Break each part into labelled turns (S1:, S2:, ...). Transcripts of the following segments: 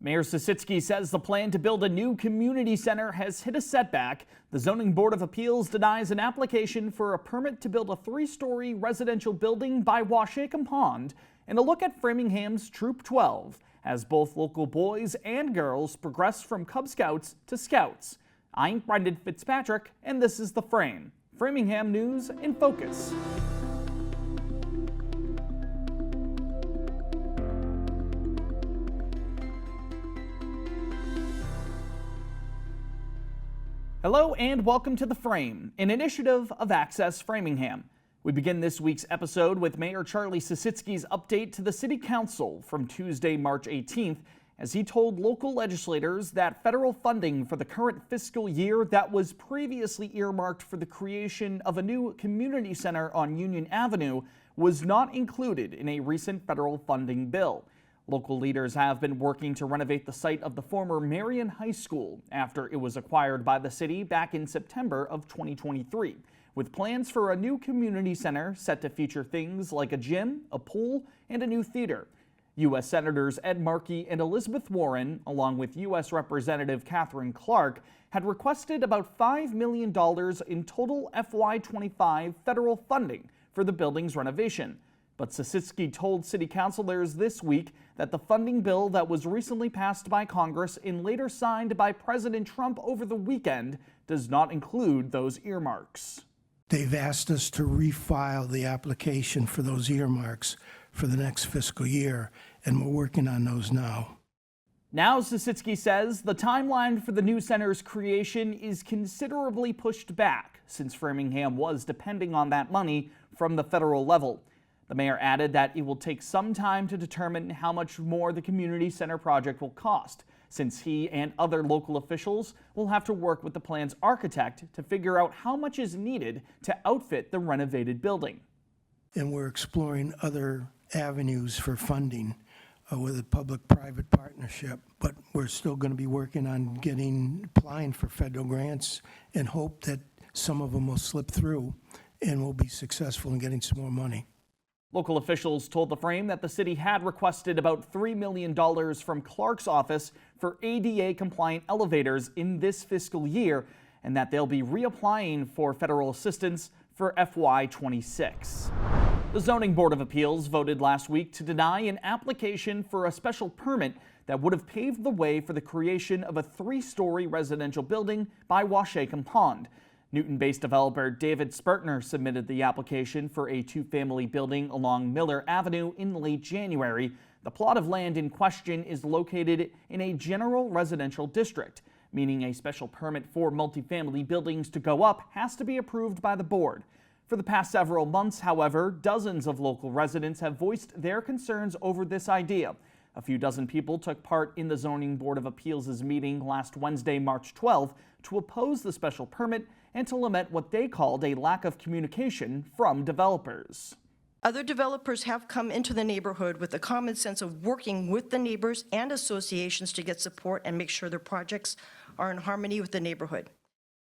S1: Mayor Sisitsky says the plan to build a new community center has hit a setback. The Zoning Board of Appeals denies an application for a permit to build a 3-story residential building by Waushakum Pond. And a look at Framingham's Troop 12 as both local boys and girls progress from Cub Scouts to Scouts. I'm Brendan Fitzpatrick, and this is The Frame, Framingham News in Focus. Hello and welcome to The Frame, an initiative of Access Framingham. We begin this week's episode with Mayor Charlie Sisitsky's update to the City Council from Tuesday, March 18th, as he told local legislators that federal funding for the current fiscal year that was previously earmarked for the creation of a new community center on Union Avenue was not included in a recent federal funding bill. Local leaders have been working to renovate the site of the former Marion High School after it was acquired by the city back in September of 2023, with plans for a new community center set to feature things like a gym, a pool, and a new theater. U.S. Senators Ed Markey and Elizabeth Warren, along with U.S. Representative Catherine Clark, had requested about $5 million in total FY25 federal funding for the building's renovation. But Sisitsky told city councilors this week that the funding bill that was recently passed by Congress and later signed by President Trump over the weekend does not include those earmarks.
S2: They've asked us to refile the application for those earmarks for the next fiscal year, and we're working on those now.
S1: Now, Sisitsky says the timeline for the new center's creation is considerably pushed back since Framingham was depending on that money from the federal level. The mayor added that it will take some time to determine how much more the community center project will cost, since he and other local officials will have to work with the plan's architect to figure out how much is needed to outfit the renovated building.
S2: And we're exploring other avenues for funding with a public-private partnership, but we're still going to be working on applying for federal grants and hope that some of them will slip through and we'll be successful in getting some more money.
S1: Local officials told The Frame that the city had requested about $3 million from Clark's office for ADA-compliant elevators in this fiscal year, and that they'll be reapplying for federal assistance for FY26. The Zoning Board of Appeals voted last week to deny an application for a special permit that would have paved the way for the creation of a 3-story residential building by Waushakum Pond. Newton-based developer David Spertner submitted the application for a 2-family building along Miller Avenue in late January. The plot of land in question is located in a general residential district, meaning a special permit for multifamily buildings to go up has to be approved by the board. For the past several months, however, dozens of local residents have voiced their concerns over this idea. A few dozen people took part in the Zoning Board of Appeals' meeting last Wednesday, March 12th, to oppose the special permit and to lament what they called a lack of communication from developers.
S3: Other developers have come into the neighborhood with a common sense of working with the neighbors and associations to get support and make sure their projects are in harmony with the neighborhood.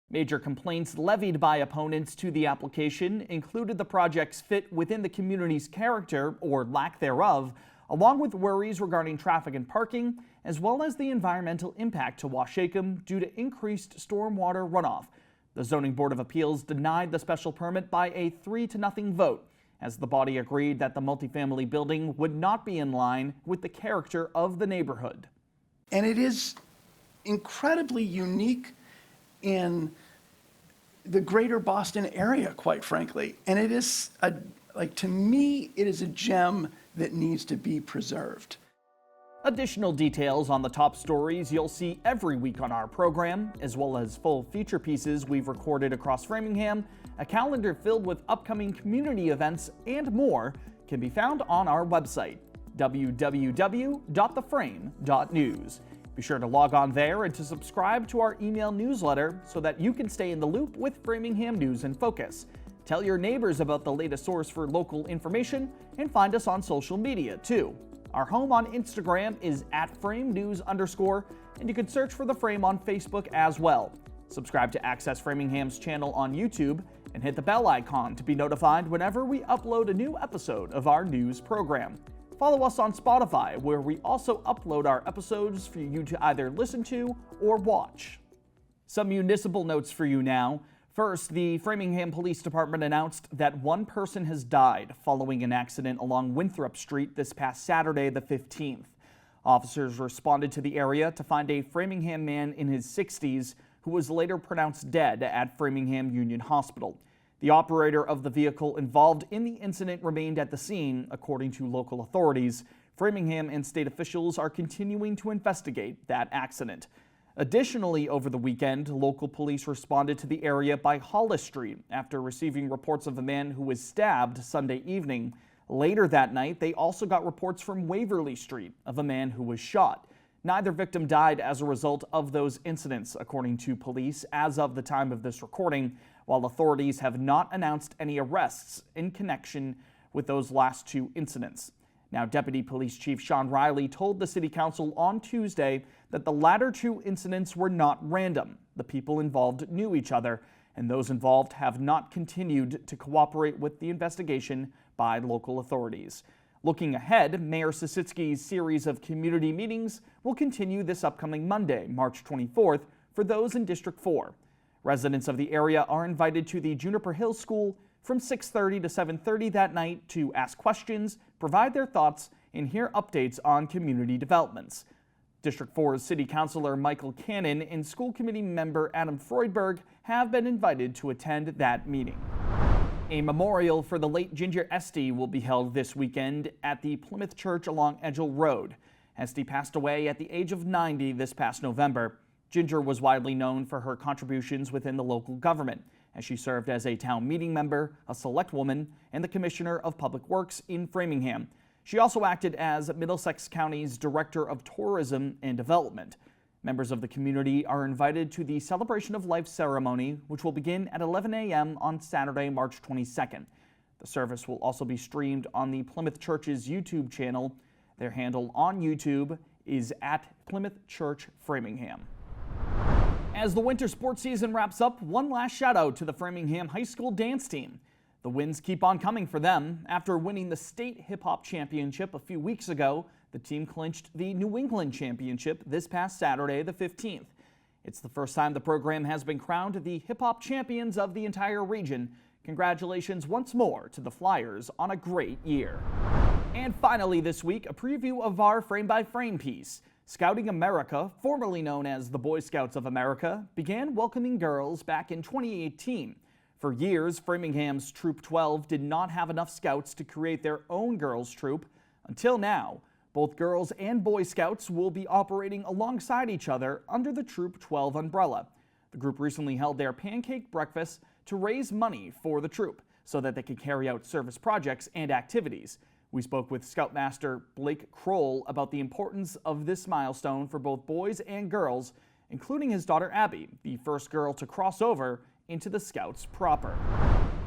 S1: Major complaints levied by opponents to the application included the project's fit within the community's character, or lack thereof, along with worries regarding traffic and parking, as well as the environmental impact to Waushakum due to increased stormwater runoff. The Zoning Board of Appeals denied the special permit by a 3-0 vote, as the body agreed that the multifamily building would not be in line with the character of the neighborhood.
S4: And it is incredibly unique in the greater Boston area, quite frankly. And it is, to me, it is a gem that needs to be preserved.
S1: Additional details on the top stories you'll see every week on our program, as well as full feature pieces we've recorded across Framingham, a calendar filled with upcoming community events, and more, can be found on our website, www.theframe.news. Be sure to log on there and to subscribe to our email newsletter so that you can stay in the loop with Framingham News in Focus. Tell your neighbors about the latest source for local information, and find us on social media too. Our home on Instagram is @FrameNews_, and you can search for The Frame on Facebook as well. Subscribe to Access Framingham's channel on YouTube and hit the bell icon to be notified whenever we upload a new episode of our news program. follow us on Spotify, where we also upload our episodes for you to either listen to or watch. Some municipal notes for you now. First, the Framingham Police Department announced that one person has died following an accident along Winthrop Street this past Saturday, the 15th. Officers responded to the area to find a Framingham man in his 60s who was later pronounced dead at Framingham Union Hospital. The operator of the vehicle involved in the incident remained at the scene, according to local authorities. Framingham and state officials are continuing to investigate that accident. Additionally, over the weekend, local police responded to the area by Hollis Street after receiving reports of a man who was stabbed Sunday evening. Later that night, they also got reports from Waverly Street of a man who was shot. Neither victim died as a result of those incidents, according to police, as of the time of this recording, while authorities have not announced any arrests in connection with those last two incidents. Now, Deputy Police Chief Sean Riley told the City Council on Tuesday that the latter two incidents were not random. The people involved knew each other, and those involved have not continued to cooperate with the investigation by local authorities. Looking ahead, Mayor Sisitsky's series of community meetings will continue this upcoming Monday, March 24th, for those in District 4. Residents of the area are invited to the Juniper Hill School from 6:30 to 7:30 that night to ask questions, provide their thoughts, and hear updates on community developments. District 4's City Councilor Michael Cannon and School Committee member Adam Freudberg have been invited to attend that meeting. A memorial for the late Ginger Esty will be held this weekend at the Plymouth Church along Edgell Road. Esty passed away at the age of 90 this past November. Ginger was widely known for her contributions within the local government, as she served as a town meeting member, a select woman, and the Commissioner of Public Works in Framingham. She also acted as Middlesex County's Director of Tourism and Development. Members of the community are invited to the Celebration of Life ceremony, which will begin at 11 a.m. on Saturday, March 22nd. The service will also be streamed on the Plymouth Church's YouTube channel. Their handle on YouTube is at Plymouth Church Framingham. As the winter sports season wraps up, one last shout out to the Framingham High School dance team. The wins keep on coming for them. After winning the state hip-hop championship a few weeks ago, the team clinched the New England Championship this past Saturday, the 15th. It's the first time the program has been crowned the hip-hop champions of the entire region. Congratulations once more to the Flyers on a great year. And finally this week, a preview of our frame-by-frame piece. Scouting America, formerly known as the Boy Scouts of America, began welcoming girls back in 2018. For years, Framingham's Troop 12 did not have enough scouts to create their own girls' troop. Until now, both Girls and Boy Scouts will be operating alongside each other under the Troop 12 umbrella. The group recently held their pancake breakfast to raise money for the troop so that they could carry out service projects and activities. We spoke with Scoutmaster Blake Kroll about the importance of this milestone for both boys and girls, including his daughter Abby, the first girl to cross over into the Scouts proper.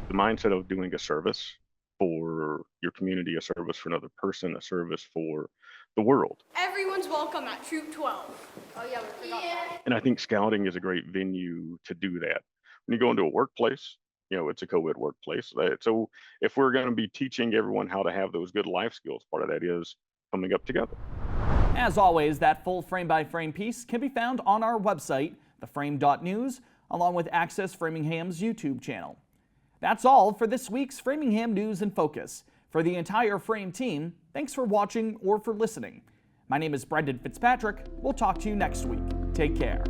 S5: The mindset of doing a service for your community, a service for another person, a service for the world.
S6: Everyone's welcome at Troop 12. Oh yeah, we forgot that.
S5: And I think scouting is a great venue to do that. When you go into a workplace, it's a co-ed workplace. So if we're going to be teaching everyone how to have those good life skills, part of that is coming up together.
S1: As always, that full frame-by-frame piece can be found on our website, theframe.news, along with Access Framingham's YouTube channel. That's all for this week's Framingham News in Focus. For the entire Frame team, thanks for watching or for listening. My name is Brendan Fitzpatrick. We'll talk to you next week. Take care.